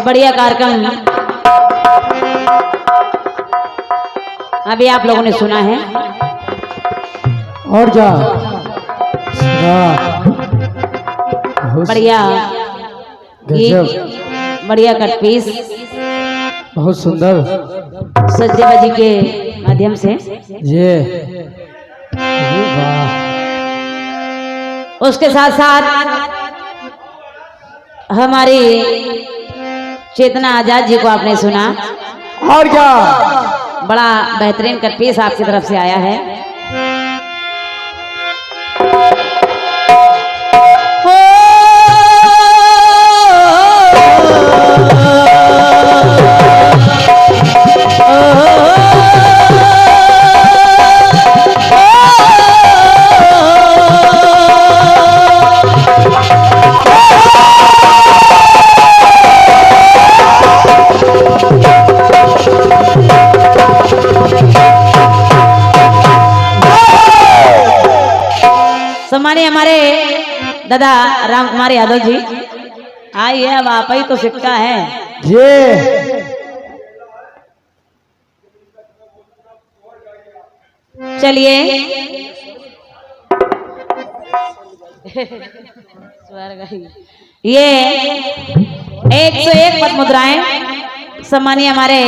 बढ़िया कार्यक्रम अभी आप लोगों ने सुना है। और क्या बढ़िया गीत, बढ़िया कट पीस, बहुत सुंदर सज्जेबाजी के माध्यम से ये उसके साथ साथ हमारी चेतना आजाद जी को आपने सुना। और क्या बड़ा बेहतरीन कट पीस आपकी तरफ से आया है। सम्मानित हमारे दादा राम कुमार यादव जी आइए, अब आप ही तो सिक्का है ये चलिए ये 101 पद मुद्राएं सम्मानित हमारे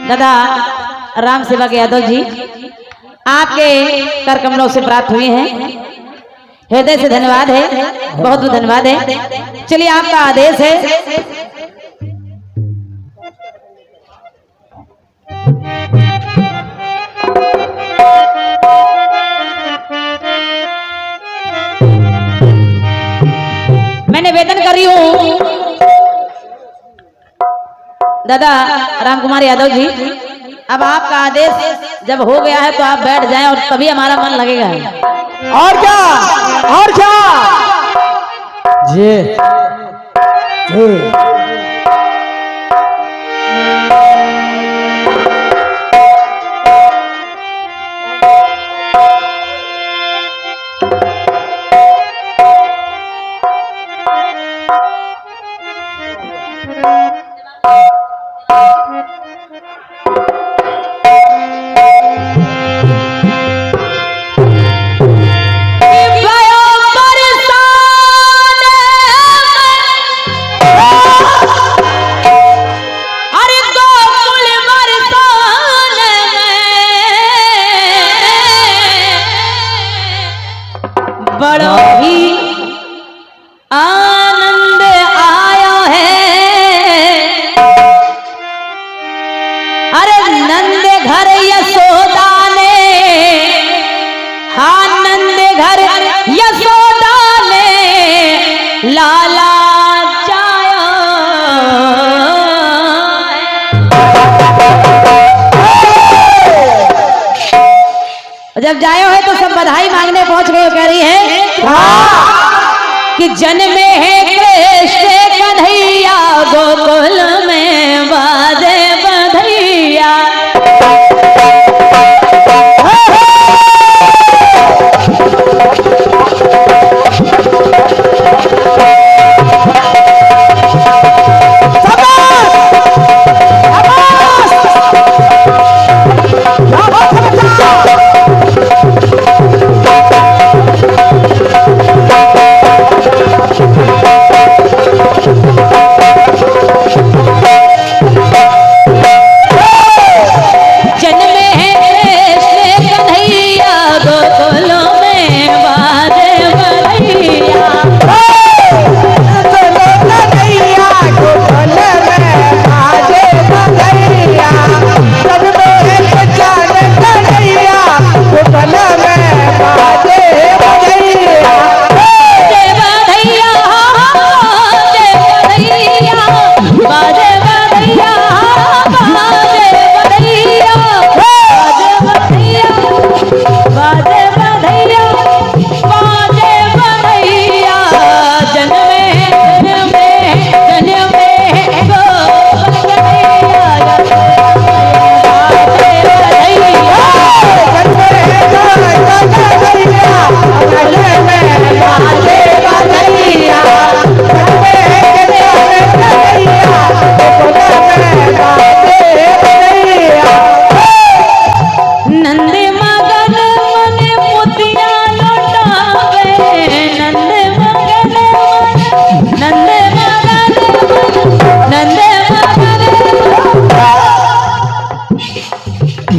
दादा राम सेवक यादव जी आपके कर कमलों से प्राप्त हुई हैं। हृदय से धन्यवाद है, बहुत बहुत धन्यवाद है। चलिए आपका आदेश है। मैं निवेदन कर रही हूं दादा राम कुमार यादव जी, अब आपका आदेश जब हो गया है तो आप बैठ जाएं और तभी हमारा मन लगेगा। और क्या और क्या जी बड़ा ही आनंद आया है, अरे नंद घर यशोदा ने, हाँ नंद घर यशोदा ने लाला चाया। जब जाए हो तो सब बधाई मांगने पहुंच गए, कह रही है कि जन्मे है कृष्ण कन्हैया, गोकुल में बाजे बधैया।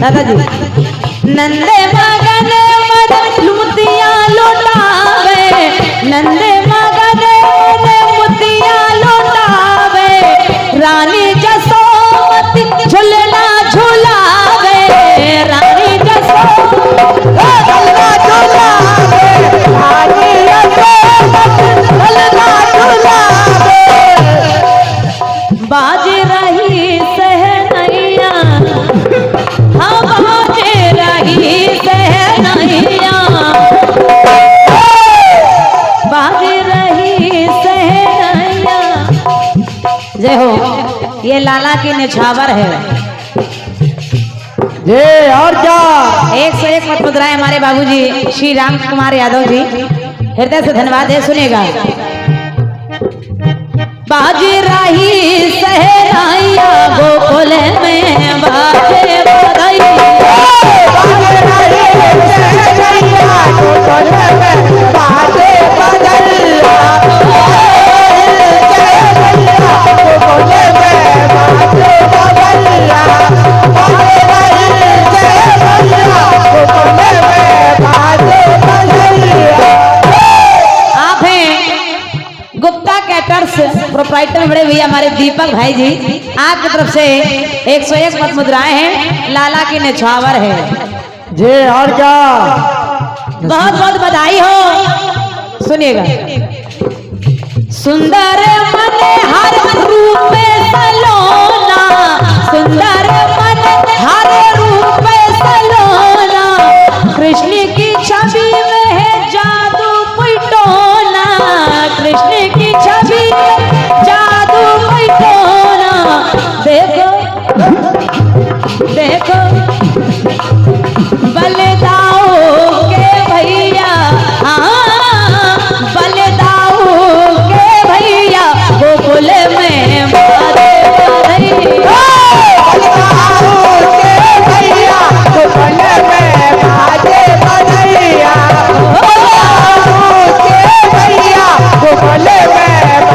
दादा जी नंदे मगन मद लुतिया लुटावे, नंदे मगन मुतिया लुटावे, रानी जसोमती झुलना झुलावे, रानी जसोमती झुलना झुलावे, रानी जसोमती झुलना झुलावे। बाज रही सहनैया, हाँ बाज रही सहनैया, बाज रही सहनैया। जय हो। ये लाला की निछावर है। ये और क्या 101 मत मुद्राएं हमारे बाबूजी श्री राम कुमार यादव जी, हृदय से धन्यवाद है। सुनिएगा। बाज रही सहनाइया गोकुल में बाजे बधाइया, बाज रही सहनाइया गोकुल में बाजे बधाइया, गोकुल में बाजे बधाइया, गोकुल में बाजे बधाइया। आप हैं गुप्ता कैटर्स प्रोप्राइटर बड़े भैया हमारे दीपक भाई जी, आपकी तरफ से 101 मत मुद्राएं हैं, लाला की निछावर है। ये और क्या बहुत बहुत बधाई हो। सुनिएगा। सुंदर मन हर रूप सलोना, सुंदर मन हर रूप सलोना, कृष्ण की छवि में है जादू कोई टोना, कृष्ण की छवि में जादू कोई टोना। देखो देखो बलदाऊ के भैया, हाँ बलदाऊ के भैया गोकुल में बाजे बधाइया, बलदाऊ के भैया गोकुल में बाजे बधाइया, बलदाऊ के भैया गोकुल में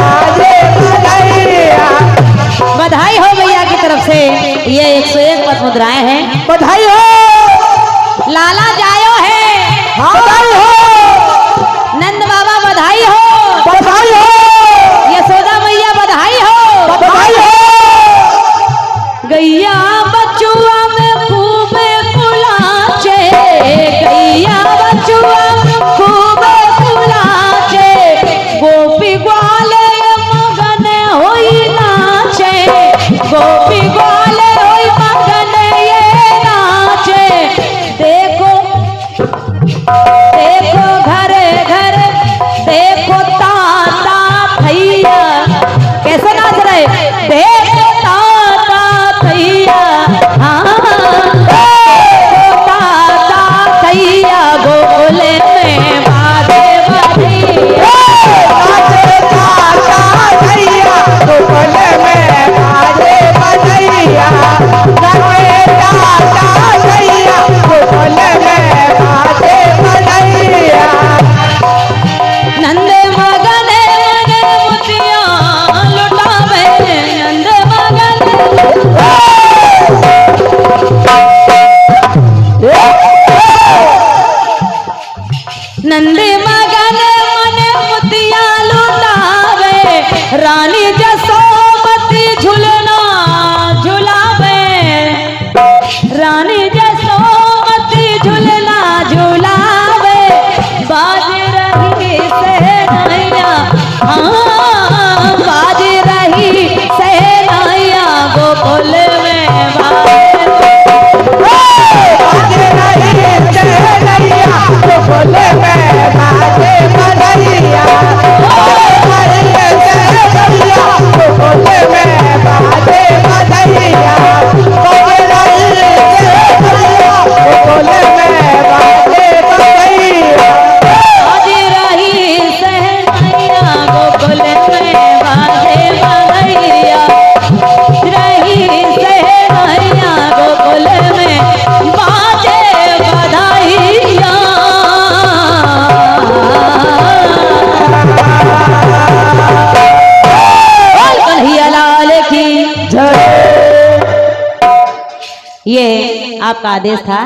आपका आदेश था।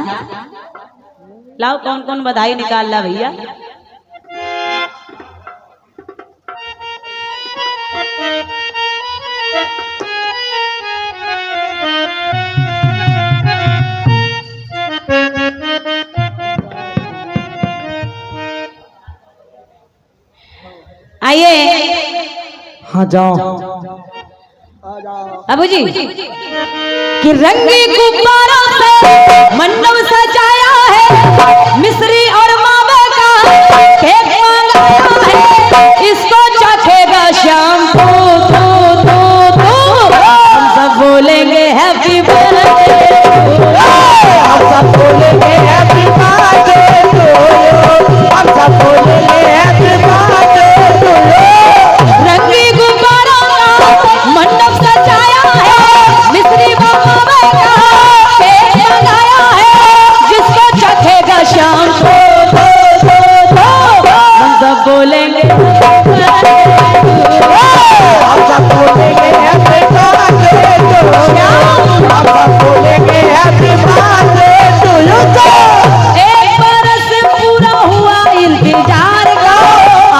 लाओ कौन कौन बधाई निकाल ला भैया। आइए। हाँ जाओ। अबू जी कि रंगी गुब्बारों से मंडप सजाया है, मिस्री और मावे का केक मंगाया है, इसको चखेगा शाम को तो हम सब बोलेंगे हैप्पी बर्थडे, हम सब बोलेंगे हैप्पी बर्थडे टू यू, हम सब बोलेंगे हैप्पी बर्थडे टू यू। रंगी गुब्बारों का मंडप सजाया है, मिस्री मावे का केक मंगाया है, जिसको चखेगा शाम को हम सब बोलेंगे हम सब बोलेंगे हैप्पी बर्थडे टू यू, हम सब बोलेंगे हैप्पी बर्थडे टू यू। एक बरस पूरा हुआ इंतजार का,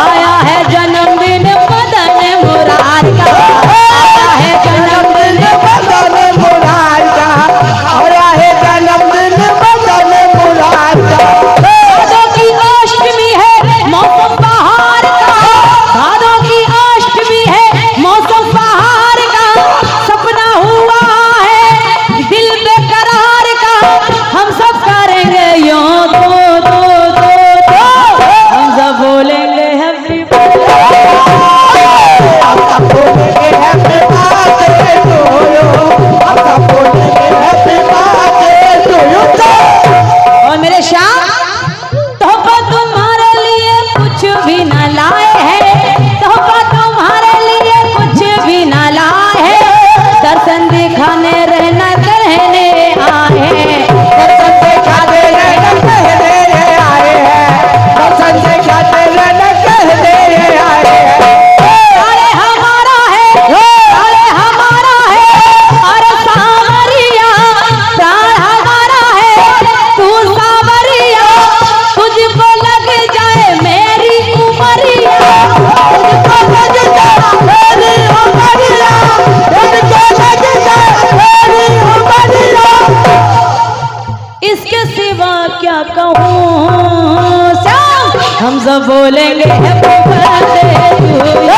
आया है जन्मदिन मदन मुरार का, आया है जन्मदिन मदन मुरार का, आया है जन्मदिन मदन मुरार का। भादों की अष्टमी है मौसम बहार का, भादों की अष्टमी है मौसम बहार का, सपना हुआ है दिल बेकरार का, हम सब करेंगे यूं तो हम सब बोलेंगे हैप्पी हम सब बोलेंगे हैप्पी बर्थडे टू यू, हम सब बोलेंगे हैप्पी बर्थडे टू यू। और मेरे श्याम तोहफा तुम्हारे लिए कुछ भी न लाए हैं, तोहफा तुम्हारे लिए कुछ भी न लाए हैं, दर्शन दिखाने रहना कहने आए हैं, दर्शन दिखाने रहना कहने आए हैं, दर्शन दिखाने रहना कहने आए हैं। अरे हमारा है, अरे हमारा है, अरे सावरिया प्राण हमारा है, तू सावरिया तुझको लग जाए मेरी उमरिया, तुझको लग जाए मेरी उमरिया, तुझको लग जाए मेरी उमरिया। इसके सिवा क्या कहूँ श्याम, हम सब बोलेंगे हैप्पी बर्थडे टू यू।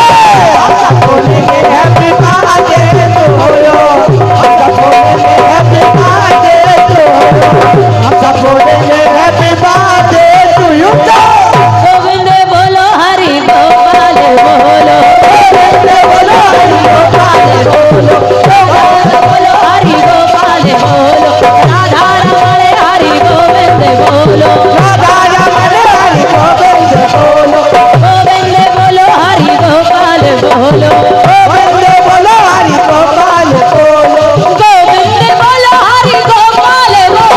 हम सब बोलेंगे हैप्पी बर्थडे टू यू, हम सब बोलेंगे हैप्पी बर्थडे टू यू, हम सब बोलेंगे happy birthday to you. Govind बोलो हरि गोपाल बोलो, गोविंद बोलो हरि गोपाल बोलो, गोविंद बोलो हरि गोपाल बोलो, राधा रमण हरि गोविंद बोलो, राधा रमण हरि गोविंद बोलो, गोविंद बोलो हरि गोपाल बोलो, गोविंद बोलो हरि गोपाल बोलो, गोविंद बोलो हरि गोपाल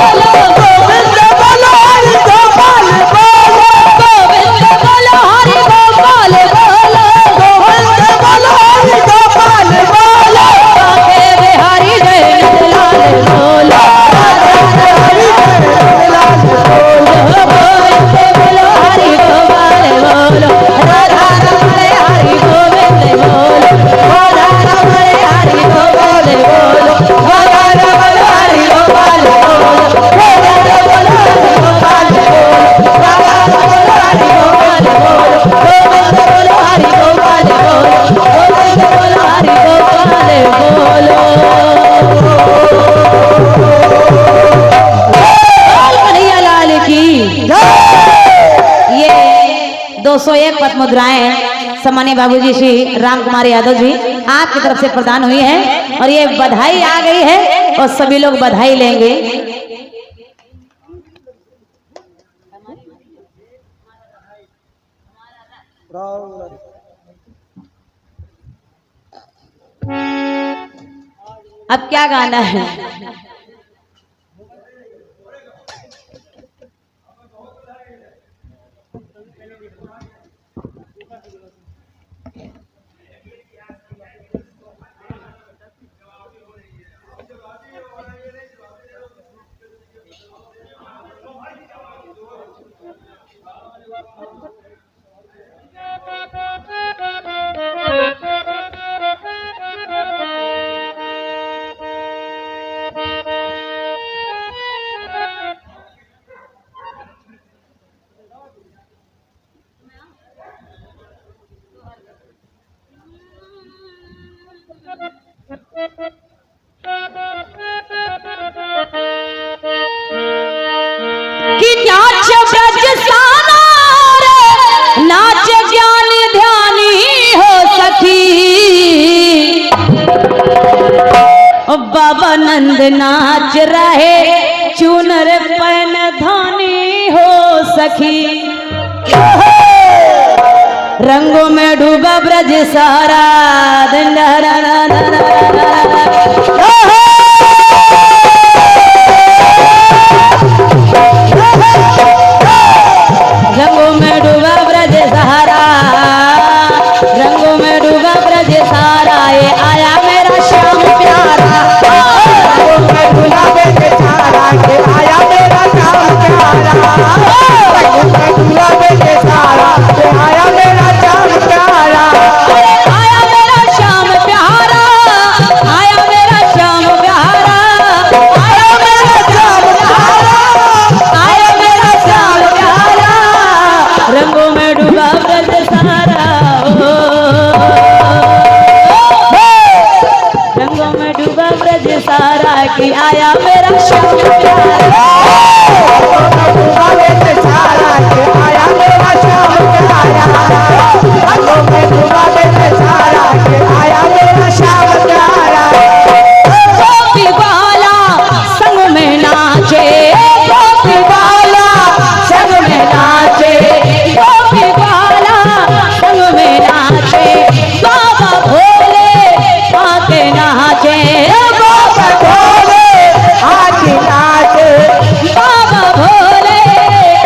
बोलो, गोविंद बोलो हरि गोपाल बोलो, गोविंद बोलो हरि गोपाल बोलो, गोविंद बोलो हरि गोपाल बोलो। काके बिहारी जय नंदलाल बोलो, हरि लाल बोलो, गोविंद बोलो हरि गोपाल बोलो, राधा रमण हरि गोविंद बोलो, राधा रमण हरि गोविंद बोलो, राधा रमण हरि गोपाल बोलो, गोविंद बोलो हरि गोपाल बोलो, राधा रमण हरि गोपाल बोलो, गोविंद बोलो हरि गोपाल बोलो, गोविंद बोलो हरि गोपाल बोलो। लाल कन्हैया लाल की। ये 201 पद मुद्राएं सम्मानीय बाबूजी श्री राम कुमार यादव जी आपकी तरफ से प्रदान हुई है, और ये बधाई आ गई है और सभी लोग बधाई लेंगे। अब क्या गाना है? आनंद नाच रहे चुनर पन धनी हो सखी। रंगों में डूबा ब्रज सारा रंगों में डूबा ब्रज सहारा, रंगों में डूबा ब्रज सारा, ये आया मेरा श्याम प्यारा। रंगों में डूबा ब्रज सारा, के आया मेरा श्याम प्यारा। रंगों में डूबा ब्रज सारा, के आया मेरा श्याम प्यारा। आया मेरा श्याम प्यारा, आया मेरा श्याम प्यारा, आया मेरा श्याम प्यारा, आया मेरा श्याम प्यारा। रंगों में डूबा ब्रज सारा, रंगों में डूबा ब्रज सारा, कि आया मेरा श्याम प्यारा। डूबा ब्रज सारा, के आया मेरा श्याम प्यारा। रंगों में डूबा ब्रज सारा, के आया मेरा श्याम प्यारा। गोपी बाला संग में नाचे, गोपी बाला संग में नाचे, गोपी बाला संग में नाचे, बाबा भोले आके नाचे, बाबा भोले आज नाचे, बाबा भोले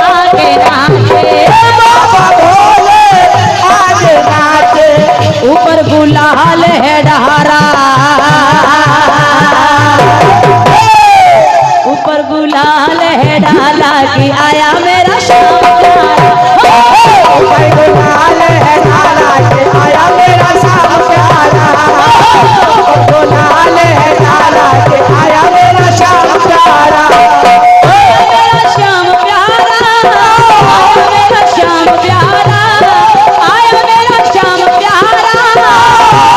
आके नाचे, बाबा भोले आज नाचे। ऊपर गुलाल है डहारा, ऊपर गुलाल है डाला, कि आया मेरा श्याम प्यारा। ऊपर गुलाल है डाला, के आया मेरा श्याम प्यारा। गुलाल है डाला, के आया मेरा श्याम प्यारा। आया मेरा श्याम प्यारा, आया मेरा श्याम प्यारा, आया मेरा श्याम प्यारा,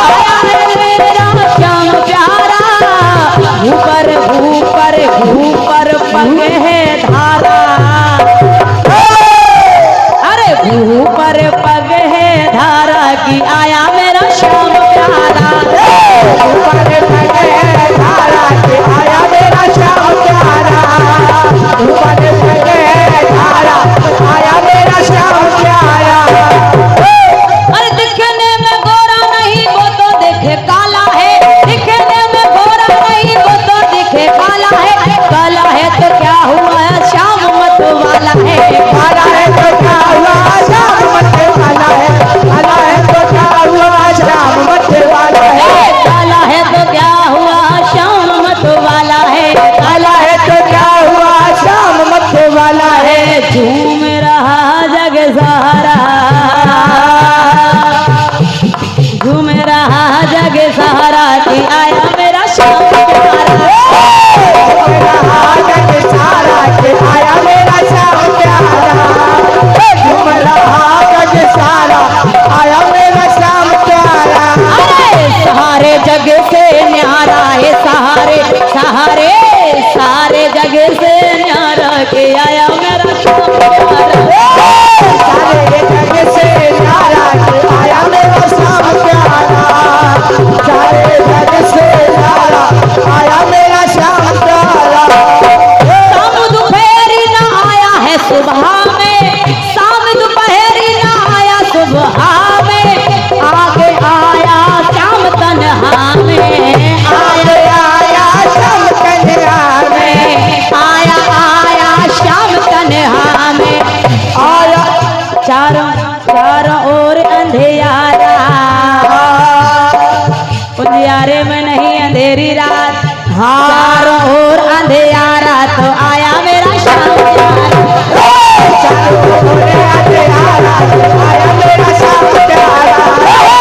आया मेरा श्याम प्यारा। ऊपर ऊपर ऊपर पग है धारा, अरे ऊपर पग है धारा, कि आया मेरा श्याम प्यारा। ऊपर पग है धारा, के आया मेरा श्याम प्यारा। ऊपर पग है धारा, आया मेरा श्याम प्यारा। अरे दिखने में गोरा नहीं वो तो देखे काला है, दिखने में गोरा नहीं वो तो दिखे काला है, काला है तो क्या हुआ श्याम मत वाला है, काला है तो क्या हुआ श्याम मत वाला है। काला है तो क्या हुआ श्याम मत वाला है। काला है तो क्या हुआ श्याम मत वाला है, काला है तो क्या हुआ श्याम मत वाला है। झूम रहा जग सारा, झूम रहा जग सारा, कि आया मेरा श्याम प्यारा। रहा जग सारा, के आया मेरा श्याम प्यारा। झूम रहा जग सारा, आया मेरा श्याम प्यारा। अरे सहारे जग से न्यारा है, सहारे सहारे सारे जग से न्यारा, के आया मेरा श्याम प्यारा। सारे जग से न्यारा, के आया मेरा श्याम प्यारा। सारे जग से न्यारा, आया मेरा श्याम प्यारा। शाम दोपहरी ना आया है सुबह में, शाम दोपहरी ना आया सुबह में, आगे आया श्याम तन्हा में, आगे आया श्याम कन्हैया में। आया आया श्याम तन्हा में, आया चारों चारों ओर अंधेरा, उजियारे में नहीं अंधेरी रात, चारों ओर अंधेरा, तो आया मेरा श्याम प्यारा। चारों ओर अंधेरा, तो आया मेरा श्याम प्यारा।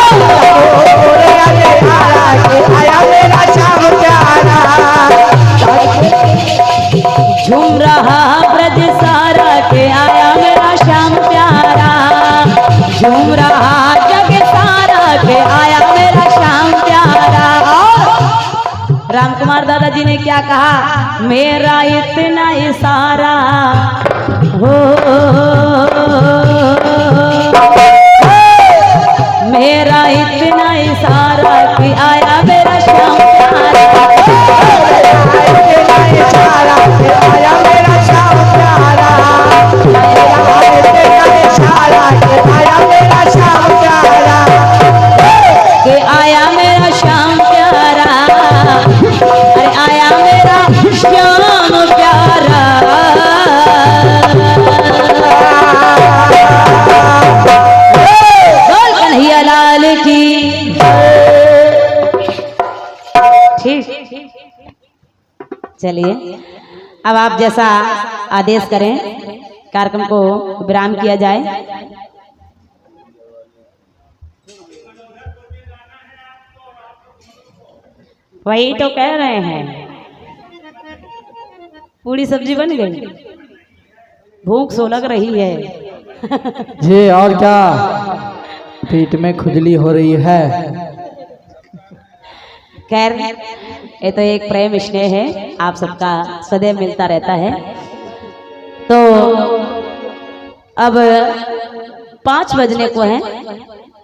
चारों ओर अंधेरा, तो आया मेरा श्याम प्यारा। झूम रहा ब्रज सारा, के आया मेरा श्याम प्यारा। झूम रहा जग सारा, के आया मेरा श्याम प्यारा। और रामकुमार दादाजी ने क्या कहा, मेरा इतना इशारा हो, मेरा इतना इशारा, कि आया मेरा श्याम प्यारा। चलिए अब आप जैसा आदेश करें कार्यक्रम को विराम किया जाए। वही तो कह रहे हैं, पूरी सब्जी बन गई, भूख सो लग रही है। जी और क्या, पेट में खुजली हो रही है। खैर ये तो एक प्रेम स्नेह है, आप सबका सदैव मिलता रहता है। तो अब 5 बजने को है,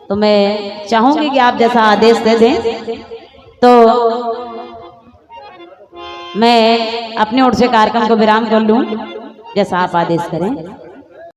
तो मैं चाहूंगी कि आप जैसा आदेश दे दें तो मैं अपने ओर से कार्यक्रम को विराम कर लूं, जैसा आप आदेश करें।